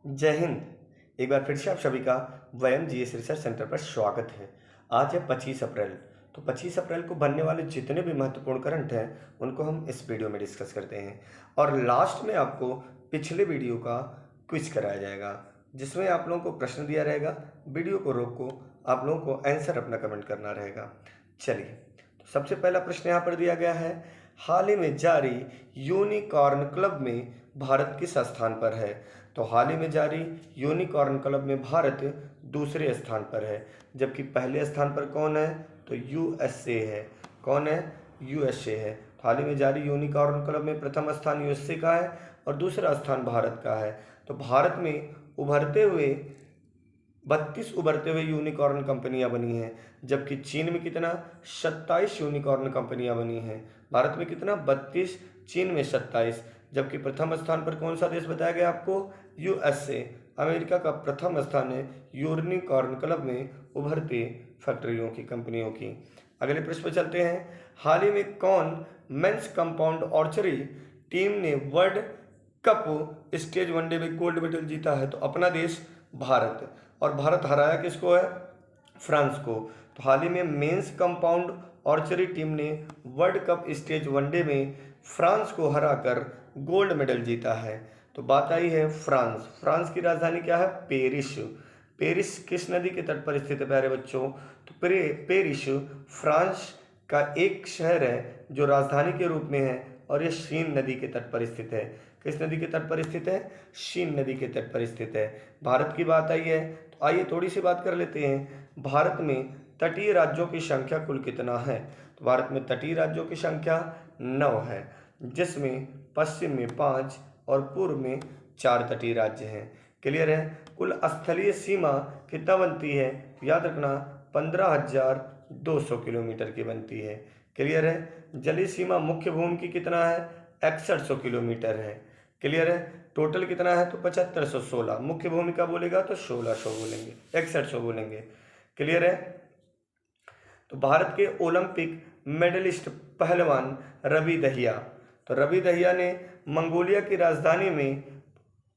जय हिंद। एक बार फिर से आप सभी का वयम जीएस रिसर्च सेंटर पर स्वागत है। आज है 25 अप्रैल। तो 25 अप्रैल को बनने वाले जितने भी महत्वपूर्ण करंट हैं उनको हम इस वीडियो में डिस्कस करते हैं और लास्ट में आपको पिछले वीडियो का क्विज कराया जाएगा जिसमें आप लोगों को प्रश्न दिया रहेगा। वीडियो को रोको, आप लोगों को आंसर अपना कमेंट करना रहेगा। चलिए, तो सबसे पहला प्रश्न यहाँ पर दिया गया है, हाल ही में जारी यूनिकॉर्न क्लब में भारत किस स्थान पर है? तो हाल ही में जारी यूनिकॉर्न क्लब में भारत दूसरे स्थान पर है, जबकि पहले स्थान पर कौन है? तो यूएसए है। कौन है? यूएसए है। तो हाल ही में जारी यूनिकॉर्न क्लब में प्रथम स्थान यूएसए का है और दूसरा स्थान भारत का है। तो भारत में उभरते हुए 32 उभरते हुए यूनिकॉर्न कंपनियां बनी हैं, जबकि चीन में कितना? 27 यूनिकॉर्न कंपनियां बनी हैं। भारत में कितना? 32, चीन में 27। जबकि प्रथम स्थान पर कौन सा देश बताया गया आपको? यूएसए। अमेरिका का प्रथम स्थान है यूनिकॉर्न क्लब में उभरती फैक्ट्रियों की, कंपनियों की। अगले प्रश्न पर चलते हैं, हाल ही में कौन मेंस कंपाउंड आर्चरी टीम ने वर्ल्ड कप स्टेज वनडे में गोल्ड मेडल जीता है? तो अपना देश भारत। और भारत हराया किसको है? फ्रांस को। तो हाल ही में मेंस कंपाउंड आर्चरी टीम ने वर्ल्ड कप स्टेज वनडे में फ्रांस को हराकर गोल्ड मेडल जीता है। तो बात आई है फ्रांस। फ्रांस की राजधानी क्या है? पेरिस। पेरिस किस नदी के तट पर स्थित है प्यारे बच्चों? तो पेरिस फ्रांस का एक शहर है जो राजधानी के रूप में है और यह शीन नदी के तट पर स्थित है। किस नदी के तट पर स्थित है? शीन नदी के तट पर स्थित है। भारत की बात आई है तो आइए थोड़ी सी बात कर लेते हैं। भारत में तटीय राज्यों की संख्या कुल कितना है? तो भारत में तटीय राज्यों की संख्या 9 है, जिसमें पश्चिम में 5 और पूर्व में 4 तटीय राज्य हैं। क्लियर है? कुल स्थलीय सीमा कितना बनती है? याद रखना 15,200 किलोमीटर की बनती है। क्लियर है? जलीय सीमा मुख्य भूमि की कितना है? 6100 किलोमीटर है। क्लियर है? टोटल कितना है? तो 7516। मुख्य भूमि का बोलेगा तो 1600 बोलेंगे, 6100 बोलेंगे। क्लियर है? तो भारत के ओलंपिक मेडलिस्ट पहलवान रवि दहिया, तो रवि दहिया ने मंगोलिया की राजधानी में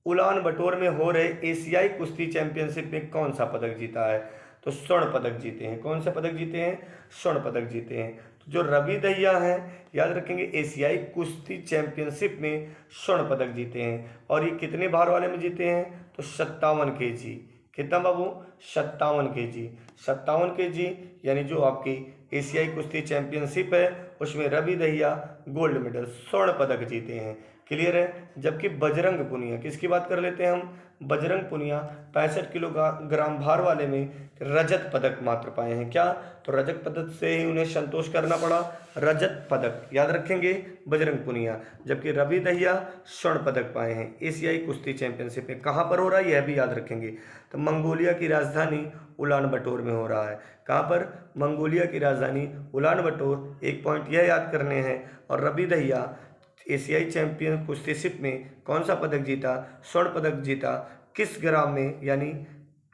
उलान बटोर में हो रहे एशियाई कुश्ती चैंपियनशिप में कौन सा पदक जीता है? तो स्वर्ण पदक जीते हैं। कौन से पदक जीते हैं? स्वर्ण पदक जीते हैं। तो जो रवि दहिया हैं, याद रखेंगे, एशियाई कुश्ती चैंपियनशिप में स्वर्ण पदक जीते हैं। और ये कितने भार वाले में जीते हैं? तो 57 केजी। कितना बाबू? 57 केजी। 57 केजी यानी जो आपकी एशियाई कुश्ती चैंपियनशिप है उसमें रवि दहिया गोल्ड मेडल, स्वर्ण पदक जीते हैं। क्लियर है? जबकि बजरंग पुनिया, किसकी बात कर लेते हैं हम? बजरंग पुनिया 65 किलोग्राम भार वाले में रजत पदक मात्र पाए हैं। क्या? तो रजत पदक से ही उन्हें संतोष करना पड़ा, रजत पदक। याद रखेंगे बजरंग पुनिया। जबकि रवि दहिया स्वर्ण पदक पाए हैं एशियाई कुश्ती चैंपियनशिप में। कहाँ पर हो रहा है यह भी याद रखेंगे। तो मंगोलिया की राजधानी उलान बटोर में हो रहा है। कहाँ पर? मंगोलिया की राजधानी उलान बटोर। एक पॉइंट यह याद करने हैं। और रवि दहिया एशियाई चैंपियन कुश्तीशिप में कौन सा पदक जीता? स्वर्ण पदक जीता। किस ग्राम में? यानी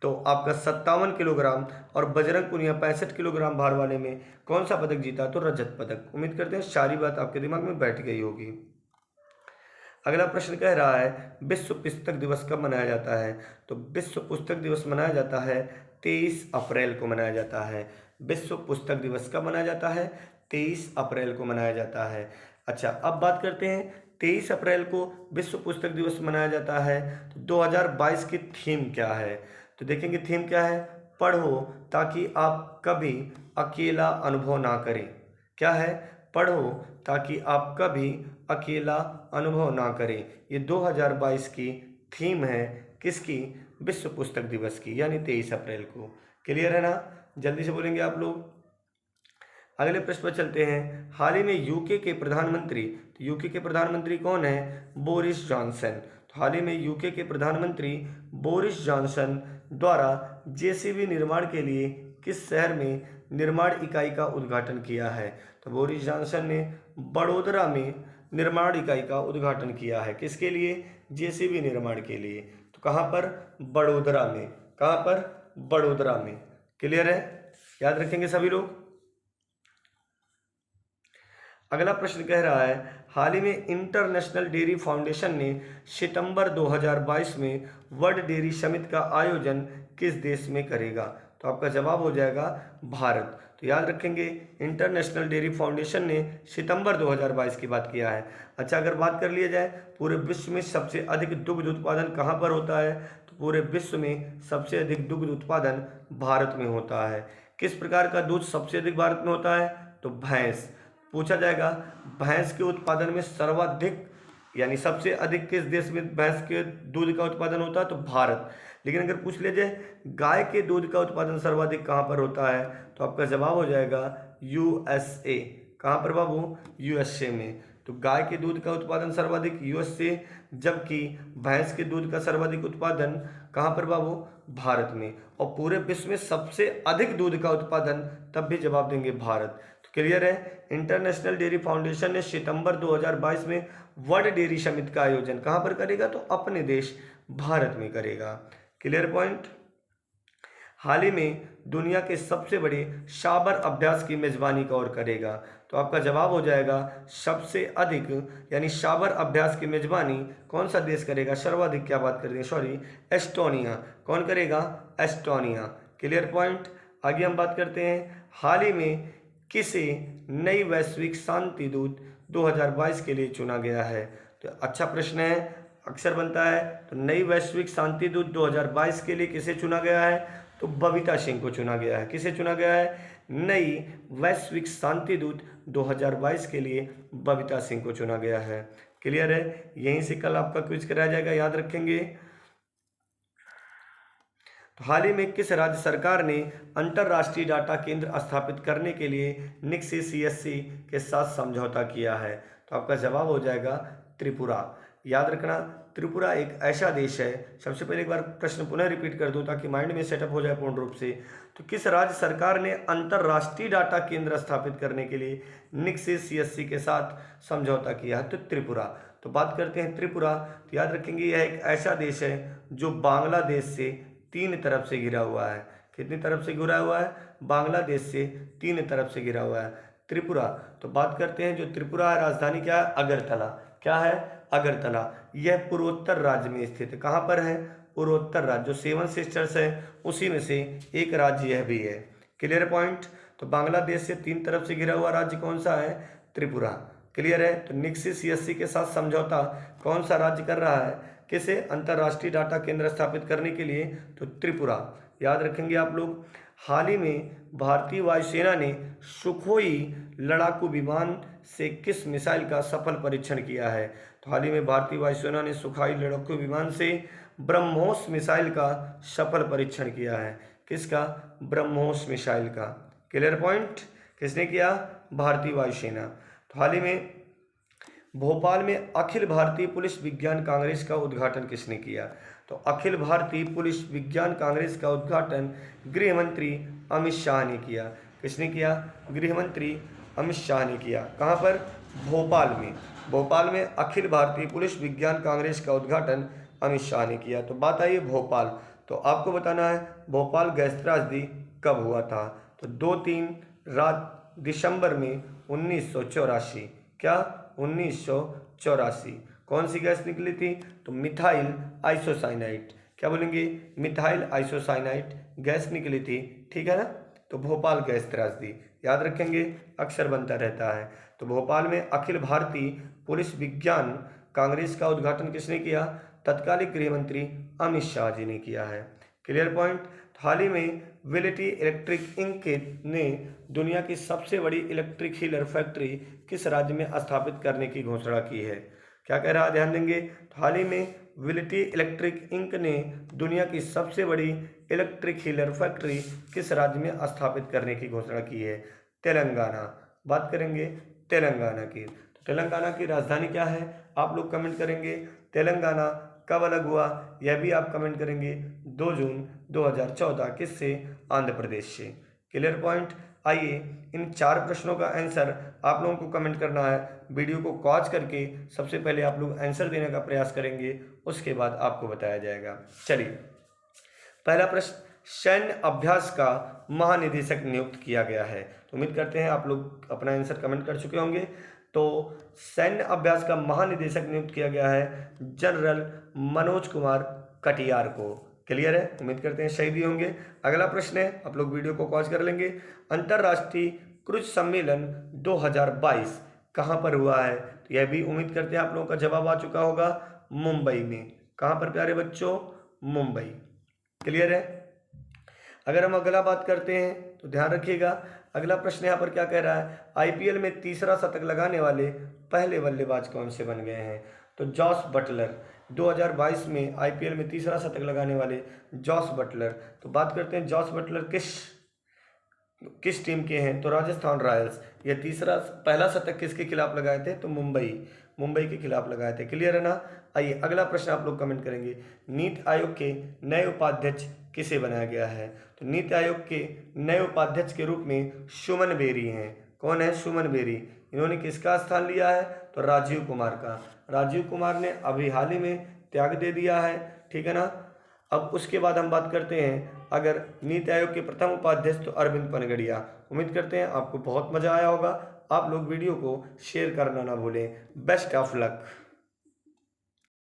तो आपका 57 किलोग्राम। और बजरंग पुनिया 65 किलोग्राम भार वाले में कौन सा पदक जीता? तो रजत पदक। उम्मीद करते हैं सारी बात आपके दिमाग में बैठ गई होगी। अगला प्रश्न कह रहा है, विश्व पुस्तक दिवस कब मनाया जाता है? तो विश्व पुस्तक दिवस मनाया जाता है 23 अप्रैल को मनाया जाता है। विश्व पुस्तक दिवस कब मनाया जाता है? 23 अप्रैल को मनाया जाता है। अच्छा, अब बात करते हैं 23 अप्रैल को विश्व पुस्तक दिवस मनाया जाता है तो 2022 की थीम क्या है? तो देखेंगे थीम क्या है, पढ़ो ताकि आप कभी अकेला अनुभव ना करें। क्या है? पढ़ो ताकि आप कभी अकेला अनुभव ना करें। ये 2022 की थीम है किसकी? विश्व पुस्तक दिवस की, यानी 23 अप्रैल को। क्लियर है ना? जल्दी से बोलेंगे आप लोग। अगले प्रश्न पर चलते हैं, हाल ही में यूके के प्रधानमंत्री, तो यूके के प्रधानमंत्री कौन है? Boris Johnson. तो हाल ही में यूके के प्रधानमंत्री बोरिस जॉनसन द्वारा जेसीबी निर्माण के लिए किस शहर में निर्माण इकाई का उद्घाटन किया है? तो बोरिस जॉनसन ने बड़ोदरा में निर्माण इकाई का उद्घाटन किया है। किसके लिए? जेसीबी निर्माण के लिए। तो कहाँ पर? बड़ोदरा में। कहाँ पर? बड़ोदरा में। क्लियर है? याद रखेंगे सभी लोग। अगला प्रश्न कह रहा है, हाल ही में इंटरनेशनल डेयरी फाउंडेशन ने सितंबर 2022 में वर्ल्ड डेयरी समिट का आयोजन किस देश में करेगा? तो आपका जवाब हो जाएगा भारत। तो याद रखेंगे, इंटरनेशनल डेयरी फाउंडेशन ने सितंबर 2022 की बात किया है। अच्छा, अगर बात कर लिया जाए पूरे विश्व में सबसे अधिक दुग्ध उत्पादन कहाँ पर होता है, तो पूरे विश्व में सबसे अधिक दुग्ध उत्पादन भारत में होता है। किस प्रकार का दूध सबसे अधिक भारत में होता है? तो भैंस। पूछा जाएगा भैंस के उत्पादन में सर्वाधिक यानी सबसे अधिक किस देश में भैंस के दूध का उत्पादन होता है? तो भारत। लेकिन अगर पूछ लिया जाए गाय के दूध का उत्पादन सर्वाधिक कहाँ पर होता है, तो आपका जवाब हो जाएगा यूएसए। कहाँ पर बाबू? यूएसए में। तो गाय के दूध का उत्पादन सर्वाधिक यूएसए, जबकि भैंस के दूध का सर्वाधिक उत्पादन कहाँ पर बाबू? भारत में। और पूरे विश्व में सबसे अधिक दूध का उत्पादन, तब भी जवाब देंगे भारत। तो क्लियर है, इंटरनेशनल डेयरी फाउंडेशन ने सितंबर 2022 में वर्ल्ड डेयरी समिट का आयोजन कहाँ पर करेगा? तो अपने देश भारत में करेगा। Clear point. हाल ही में दुनिया के सबसे बड़े शाबर अभ्यास की मेजबानी कौन करेगा? तो आपका जवाब हो जाएगा सबसे अधिक यानी शाबर अभ्यास की मेजबानी कौन सा देश करेगा? सर्वाधिक क्या बात कर रही है, सॉरी, एस्टोनिया। कौन करेगा? एस्टोनिया। Clear point. आगे हम बात करते हैं, हाल ही में किसे नई वैश्विक शांति दूत 2022 के लिए चुना गया है? तो अच्छा प्रश्न है, अक्सर बनता है। तो नई वैश्विक शांति दूत 2022 के लिए किसे चुना गया है? तो बबीता सिंह को चुना गया है। किसे चुना गया है? नई वैश्विक शांति दूत 2022 के लिए बबीता सिंह को चुना गया है। क्लियर है, यहीं से कल आपका क्विज कराया जाएगा, याद रखेंगे। तो हाल ही में किस राज्य सरकार ने अंतर्राष्ट्रीय डाटा केंद्र स्थापित करने के लिए निक्सी सीएससी के साथ समझौता किया है? तो आपका जवाब हो जाएगा त्रिपुरा। याद रखना, त्रिपुरा एक ऐसा देश है। सबसे पहले एक बार प्रश्न पुनः रिपीट कर दूं ताकि माइंड में सेटअप हो जाए पूर्ण रूप से। तो किस राज्य सरकार ने अंतर्राष्ट्रीय डाटा केंद्र स्थापित करने के लिए निक्सी सीएससी के साथ समझौता किया है? तो त्रिपुरा। तो बात करते हैं त्रिपुरा। तो याद रखेंगे, यह एक ऐसा देश है जो बांग्लादेश से 3 तरफ से घिरा हुआ है। कितनी तरफ से घिरा हुआ है? बांग्लादेश से 3 तरफ से घिरा हुआ है त्रिपुरा। तो बात करते हैं, जो त्रिपुरा है राजधानी क्या है? अगरतला। क्या है? अगरतला। यह पूर्वोत्तर राज्य में स्थित है। कहाँ पर है? पूर्वोत्तर राज्य। जो 7 सिस्टर्स है उसी में से एक राज्य यह भी है। Clear point. तो बांग्लादेश से 3 तरफ से घिरा हुआ राज्य कौन सा है? त्रिपुरा। क्लियर है। तो निक्सी सीएससी के साथ समझौता कौन सा राज्य कर रहा है? किसे? अंतर्राष्ट्रीय डाटा केंद्र स्थापित करने के लिए। तो त्रिपुरा। याद रखेंगे आप लोग। हाल ही में भारतीय वायुसेना ने सुखोई लड़ाकू विमान से किस मिसाइल का सफल परीक्षण किया है? तो हाल ही में भारतीय वायुसेना ने सुखोई लड़ाकू विमान से ब्रह्मोस मिसाइल का सफल परीक्षण किया है। किसका? ब्रह्मोस मिसाइल का। Clear point. किसने किया? भारतीय वायुसेना। तो हाल ही में भोपाल में अखिल भारतीय पुलिस विज्ञान कांग्रेस का उद्घाटन किसने किया? तो अखिल भारतीय पुलिस विज्ञान कांग्रेस का उद्घाटन गृह मंत्री अमित शाह ने किया। किसने किया? गृह मंत्री अमित शाह ने किया। कहाँ पर? भोपाल में। भोपाल में अखिल भारतीय पुलिस विज्ञान कांग्रेस का उद्घाटन अमित शाह ने किया। तो बात आई है भोपाल। तो आपको बताना है भोपाल गैस त्रासदी कब हुआ था? तो 2-3 दिसंबर में 1984। क्या? 1984। कौन सी गैस निकली थी? तो मिथाइल आइसोसाइनाइड। क्या बोलेंगे? मिथाइल आइसोसाइनाइड गैस निकली थी। ठीक है ना। तो भोपाल गैस त्रासदी याद रखेंगे, अक्सर बनता रहता है। तो भोपाल में अखिल भारतीय पुलिस विज्ञान कांग्रेस का उद्घाटन किसने किया? तत्कालीन गृह मंत्री अमित शाह जी ने किया है। Clear point. हाल ही में विलिटी इलेक्ट्रिक इंक ने दुनिया की सबसे बड़ी इलेक्ट्रिक हीटर फैक्ट्री किस राज्य में स्थापित करने की घोषणा की है? क्या कह रहा है? ध्यान देंगे। हाल ही में विलिटी इलेक्ट्रिक इंक ने दुनिया की सबसे बड़ी इलेक्ट्रिक हीटर फैक्ट्री किस राज्य में स्थापित करने की घोषणा की है? तेलंगाना। बात करेंगे तेलंगाना की। तो तेलंगाना की राजधानी क्या है? आप लोग कमेंट करेंगे। तेलंगाना कब अलग हुआ यह भी आप कमेंट करेंगे। 2 जून 2014। किससे? आंध्र प्रदेश से। Clear point. आइए इन 4 प्रश्नों का आंसर आप लोगों को कमेंट करना है। वीडियो को पॉज करके सबसे पहले आप लोग आंसर देने का प्रयास करेंगे, उसके बाद आपको बताया जाएगा। चलिए, पहला प्रश्न, सैन्य अभ्यास का महानिदेशक नियुक्त किया गया है। तो उम्मीद करते हैं आप लोग अपना आंसर कमेंट कर चुके होंगे। तो सैन्य अभ्यास का महानिदेशक नियुक्त किया गया है जनरल मनोज कुमार कटियार को। क्लियर है, उम्मीद करते हैं शहीदी होंगे। अगला प्रश्न है, आप लोग वीडियो को पॉज कर लेंगे। अंतर्राष्ट्रीय क्रूज सम्मेलन 2022 कहाँ पर हुआ है? तो यह भी उम्मीद करते हैं आप लोगों का जवाब आ चुका होगा, मुंबई में। कहाँ पर प्यारे बच्चों? मुंबई। क्लियर है। अगर हम अगला बात करते हैं तो ध्यान रखिएगा, अगला प्रश्न यहाँ पर क्या कह रहा है, आईपीएल में तीसरा शतक लगाने वाले पहले बल्लेबाज कौन से बन गए हैं? तो जॉस बटलर। 2022 में आईपीएल में तीसरा शतक लगाने वाले जॉस बटलर। तो बात करते हैं जॉस बटलर किस टीम के हैं? तो राजस्थान रॉयल्स। यह पहला शतक किसके खिलाफ लगाए थे? तो मुंबई के खिलाफ लगाए थे। क्लियर है ना। आइए अगला प्रश्न आप लोग कमेंट करेंगे, नीति आयोग के नए उपाध्यक्ष किसे बनाया गया है? तो नीति आयोग के नए उपाध्यक्ष के रूप में सुमन बेरी हैं। कौन है? सुमन बेरी। इन्होंने किसका स्थान लिया है? तो राजीव कुमार का। राजीव कुमार ने अभी हाल ही में त्याग दे दिया है, ठीक है ना। अब उसके बाद हम बात करते हैं अगर नीति आयोग के प्रथम उपाध्यक्ष, तो अरविंद पनगड़िया। उम्मीद करते हैं आपको बहुत मजा आया होगा। आप लोग वीडियो को शेयर करना ना भूलें। Best of luck.